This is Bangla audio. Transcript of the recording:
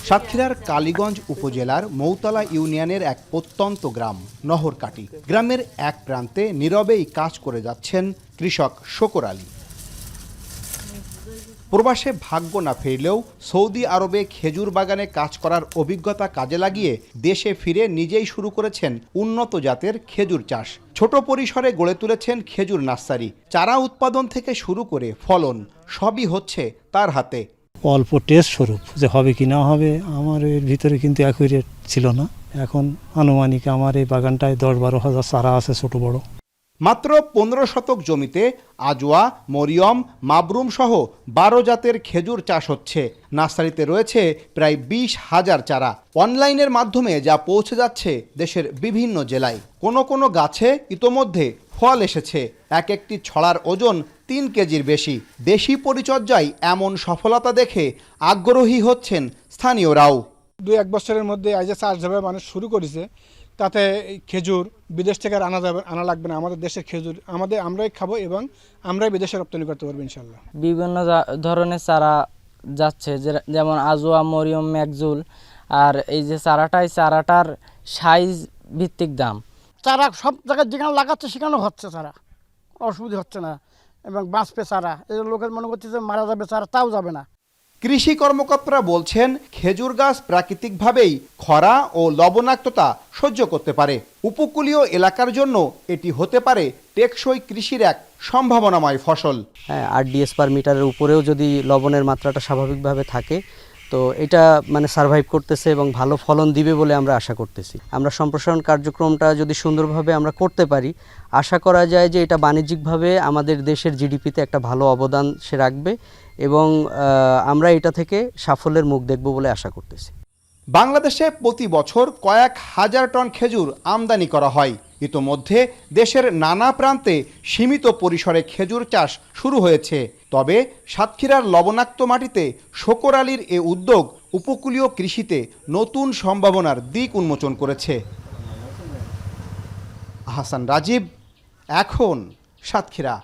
সাতক্ষীরার কালীগঞ্জ উপজেলার মৌতলা ইউনিয়নের এক প্রত্যন্ত গ্রাম নহরকাটি। গ্রামের এক প্রান্তে নীরবেই কাজ করে যাচ্ছেন কৃষক শকর আলী। প্রবাসে ভাগ্য না ফিরলেও সৌদি আরবে খেজুর বাগানে কাজ করার অভিজ্ঞতা কাজে লাগিয়ে দেশে ফিরে নিজেই শুরু করেছেন উন্নত জাতের খেজুর চাষ। ছোট পরিসরে গড়ে তুলেছেন খেজুর নার্সারি। চারা উৎপাদন থেকে শুরু করে ফলন সবই হচ্ছে তার হাতে। অল্প টেস্ট স্বরূপ যে হবে কি না হবে আমার এর ভিতরে কিন্তু অ্যাকুরেট ছিল না। এখন আনুমানিক আমার এই বাগানটায় 10-12 হাজার চারা আছে ছোট বড়। মাত্র 15 শতক জমিতে আজওয়া, মরিয়ম, মাবরুম সহ 12 জাতের খেজুর চাষ হচ্ছে। নার্সারিতে রয়েছে প্রায় 20,000 চারা। অনলাইনের মাধ্যমে যা পৌঁছে যাচ্ছে দেশের বিভিন্ন জেলায়। কোনো গাছে ইতোমধ্যে ফল এসেছে। একটি ছড়ার ওজন 3 কেজির বেশি। দেশি পরিচর্যায় এমন সফলতা দেখে আগ্রহী হচ্ছেন স্থানীয়রাও। 2-1 বছরের মধ্যে আজ চাষ যেভাবে মানুষ শুরু করেছে, তাতে খেজুর বিদেশ থেকে আনা লাগবে না। আমাদের দেশের খেজুর আমরাই খাবো এবং আমরাই বিদেশে রপ্তানি করতে পারবো ইনশাল্লাহ। বিভিন্ন ধরনের চারা যাচ্ছে, যেমন আজওয়া, মরিয়ম, ম্যাকজুল। আর এই যে চারাটার সাইজ ভিত্তিক দাম। চারা সব জায়গায় যেখানে লাগাচ্ছে সেখানে হচ্ছে, চারা অসুবিধা হচ্ছে না এবং বাঁচবে চারা। এই লোকের মনে করছে যে মারা যাবে চারা, তাও যাবে না। কৃষি কর্মকর্তারা বলছেন খেজুর গাছ প্রাকৃতিকভাবেই খরা ও লবণাক্ততা সহ্য করতে পারে। উপকূলীয় এলাকার জন্য এটি হতে পারে টেকসই কৃষির এক সম্ভাবনাময় ফসল। 8 DSP/মিটারের উপরেও যদি লবণের মাত্রাটা স্বাভাবিকভাবে থাকে, তো এটা মানে সার্ভাইভ করতেছে এবং ভালো ফলন দিবে বলে আমরা আশা করতেছি। আমরা সম্প্রসারণ কার্যক্রমটা যদি সুন্দরভাবে আমরা করতে পারি, আশা করা যায় যে এটা বাণিজ্যিকভাবে আমাদের দেশের জিডিপিতে একটা ভালো অবদান সে রাখবে এবং আমরা এটা থেকে সাফল্যের মুখ দেখব বলে আশা করতেছি। বাংলাদেশে প্রতি বছর কয়েক হাজার টন খেজুর আমদানি করা হয়। ইতোমধ্যে দেশের নানা প্রান্তে সীমিত পরিসরে খেজুর চাষ শুরু হয়েছে। তবে সাতক্ষীরার লবণাক্ত মাটিতে শকর আলীর এ উদ্যোগ উপকূলীয় কৃষিতে নতুন সম্ভাবনার দিক উন্মোচন করেছে। আহসান রাজীব, এখন সাতক্ষীরা।